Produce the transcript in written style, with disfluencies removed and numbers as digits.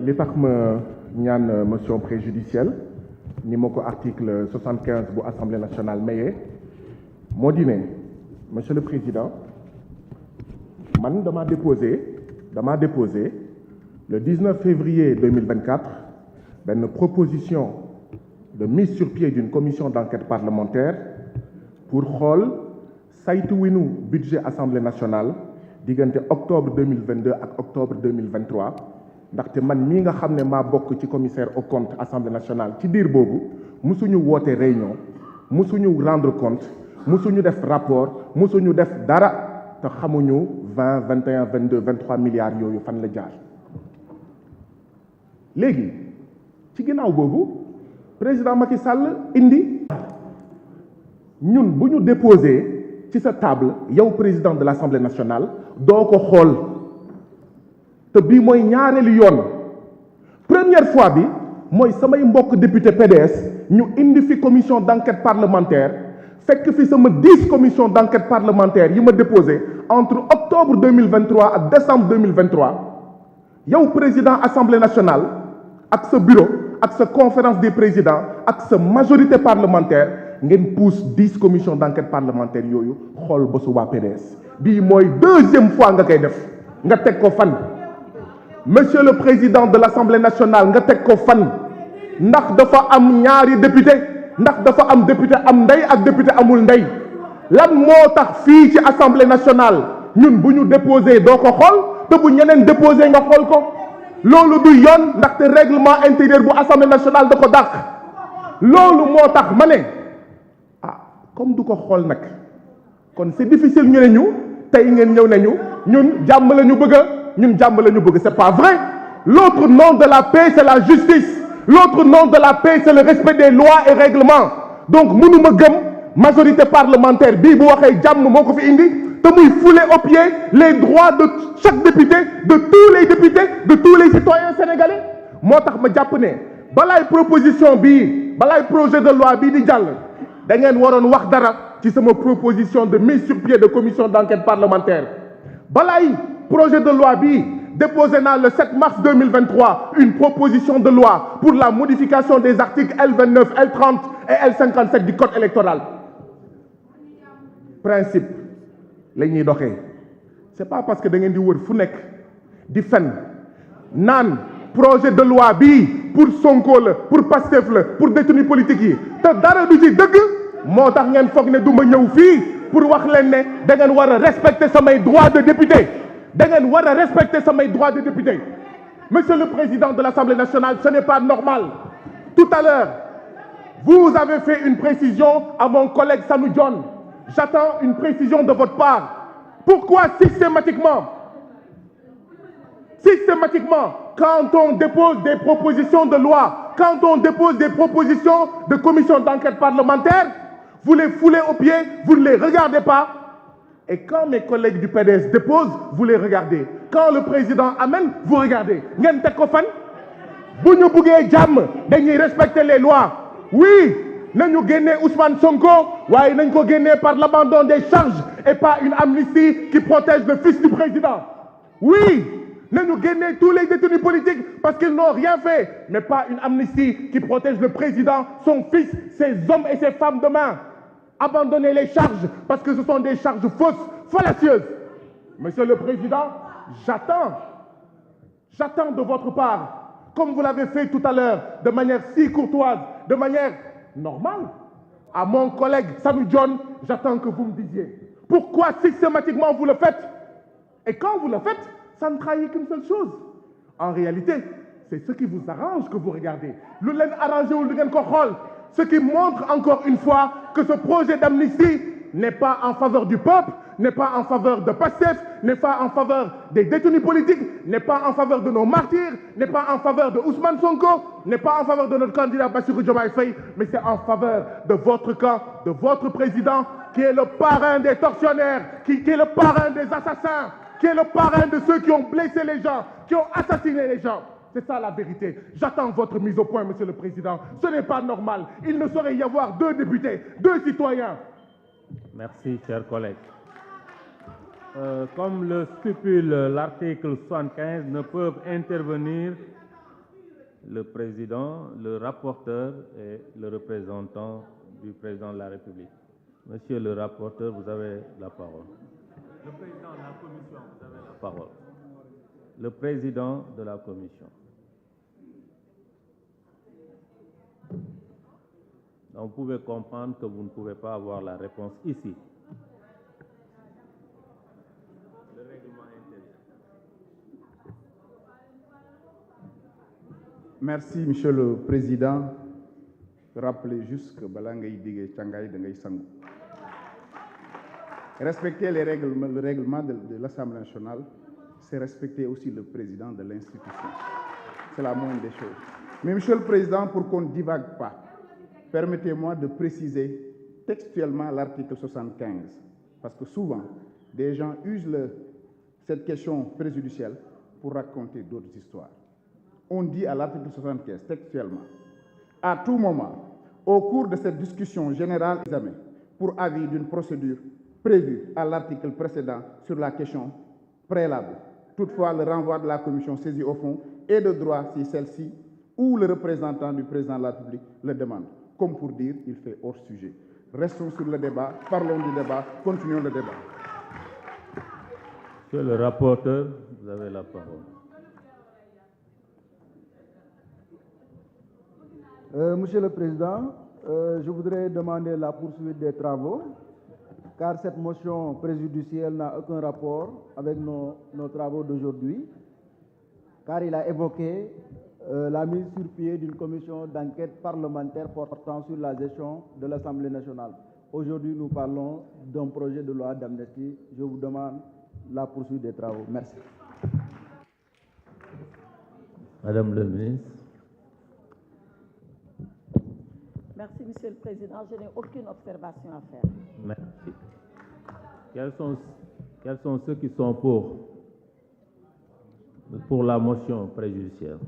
li tax ma ñaan motion préjudicielle ni ma ko article 75 bu Assemblée nationale mayee moo di ne monsieur le président man dama déposé le 19 février 2024 benn proposition de mise sur pied d'une commission d'enquête parlementaire pour xool saytu winu budget Assemblée nationale diggante octobre 2022 ak octobre 2023 ndaxte man mii nga xam ne maa bokk ci commissaire aux comptes Assemblée nationale ci diir boobu musuñu woote réunion musuñu rendre compte musuñu def rapport musuñu def dara te xamuñu 20 21 22 23 milliards yooyu fan la jaar léegi ci ginnaaw boobu président Macky Sall indi ñun bu ñu déposé ci sa table yow président de l'Assemblée nationale doo ko xool te bii mooy ñaareelu yoon première fois bi mooy samay mbokk député PDS ñu indi fi commission d'enquête parlementaire fekk fi sama 10 commission d'enquête parlementaire yi ma déposé entre octobre 2023 ak décembre 2023 yow président Assemblée nationale ak sa bureau ak sa conférence des présidents ak sa majorité parlementaire ngeen pousse 10 commissions d'enquête parlementaire yooyu xool ba su waa PDS bii mooy deuxième fois nga koy def nga teg ko fan monsieur le président de l'Assemblée nationale nga teg ko fan ndax dafa am ñaari député ndax dafa am député am ndey ak député amul ndey lan moo tax fii ci Assemblée nationale ñun bu ñu déposé doo ko xool te bu ñeneen déposé nga xool ko loolu du yoon ndaxte règlement intérieur bu Assemblée nationale da ko dàq loolu moo tax ma ne comme du ko xool nag kon c'est difficile ñu ne ñu tey ngeen ñëw nañu ñun jàmm la ñu bëgg ñun jàmm la ñu bëgg c'est pas vrai l'autre nom de la paix c'est la justice l'autre nom de la paix c'est le respect des lois et règlements donc mënuma gëm majorité parlementaire bii bu waxee jàmm moo ko fi indi te muy fouler aux pieds les droits de chaque député de tous les députés de tous les citoyens sénégalais moo tax ma jàpp ne balaay proposition bii balaay projet de loi bii di jàll da ngeen waroon wax dara ci sama proposition de mise sur pied de commission d'enquête parlementaire balaay projet de loi bi déposé naa le 7 mars 2023 une proposition de loi pour la modification des articles L29 L30 et L57 du code électoral principe la ñuy doxee c'est pas parce que da ngeen di wër fu nekk di fen naan projet de loi bi pour Sonko la pour Pastef la pour détenus politiques yi te dara du ci dëgg moo tax ngeen foog ne du ma ñëw fii pour wax leen ne da ngeen war a respecter samay droits de député da ngeen war a respecter samay droits de député monsieur le président de l'Assemblée nationale ce n'est pas normal tout à l'heure vous avez fait une précision à mon collègue Sanu Dione j'attends une précision de votre part pourquoi systématiquement quand on dépose des propositions de loi quand on dépose des propositions de commission d'enquête parlementaire vous les foulez aux pieds vous ne les regardez pas et quand mes collègues du PDS déposent vous les regardez quand le président amène vous regardez ngeen teg ko fan bu ñu buggee jàmm dañuy respecter les lois oui nañu génnee Ousmane Sonko waaye nañ ko génnee par l'abandon des charges et pas une amnistie qui protège le fils du président oui nañu génnee tous les détenus politiques parce qu'ils n'ont rien fait mais pas une amnistie qui protège le président son fils ses hommes et ses femmes demain abandonner les charges parce que ce sont des charges fausses fallacieuses monsieur le président j'attends de votre part comme vous l'avez fait tout à l'heure de manière si courtoise de manière normale à mon collègue Sanu Dione j'attends que vous me disiez pourquoi systématiquement vous le faites et quand vous le faites ça ne trahit qu'une seule chose en réalité c'est ce qui vous arrange que vous regardez lu leen arrangé wul du ngeen ko xool ce qui montre encore une fois que ce projet d'amnistie n'est pas en faveur du peuple n'est pas en faveur de Pastef n'est pas en faveur des détenus politiques n'est pas en faveur de nos martyrs n'est pas en faveur de Ousmane Sonko n'est pas en faveur de notre candidat Bassirou Diomaye Faye mais c'est en faveur de votre camp de votre président qui est le parrain des tortionnaires qui est le parrain des assassins qui est le parrain de ceux qui ont blessé les gens qui ont assassiné les gens c'est ça la vérité j'attends votre mise au point monsieur le président ce n'est pas normal il ne saurait y avoir 2 députés 2 citoyens merci cher collègue comme le stipule l'article 75 ne peuvent intervenir le président, le rapporteur et le représentant du président de la République. Monsieur le rapporteur, vous avez la parole. Le président de la commission, vous avez la parole. Le président de la commission. Donc, vous pouvez comprendre que vous ne pouvez pas avoir la réponse ici. Le règlement intérieur. Merci, Monsieur le Président. Rappelez juste que Balangay Dige Tchangay Dengay Sangou. Respecter le règlement de l'Assemblée nationale, c'est respecter aussi le président de l'institution. C'est la moindre des choses. Mais Monsieur le Président, pour qu'on ne divague pas, permettez-moi de préciser textuellement l'article 75. Parce que souvent, des gens usent cette question préjudicielle pour raconter d'autres histoires. On dit à l'article 75, textuellement, à tout moment, au cours de cette discussion générale examen, pour avis d'une procédure prévue à l'article précédent sur la question préalable. Toutefois, le renvoi de la commission saisie au fond est de droit si celle-ci ou le représentant du président de la République le demande. Comme pour dire, il fait hors sujet. Restons sur le débat, parlons du débat, continuons le débat. Monsieur le rapporteur, vous avez la parole. Monsieur le Président, je voudrais demander la poursuite des travaux, car cette motion préjudicielle n'a aucun rapport avec nos travaux d'aujourd'hui, car il a évoqué la mise sur pied d'une commission d'enquête parlementaire portant sur la gestion de l'Assemblée nationale. Aujourd'hui, nous parlons d'un projet de loi d'amnistie. Je vous demande la poursuite des travaux. Merci. Madame le ministre. Merci, Monsieur le Président. Je n'ai aucune observation à faire. Merci. Quels sont ceux qui sont pour la motion préjudicielle?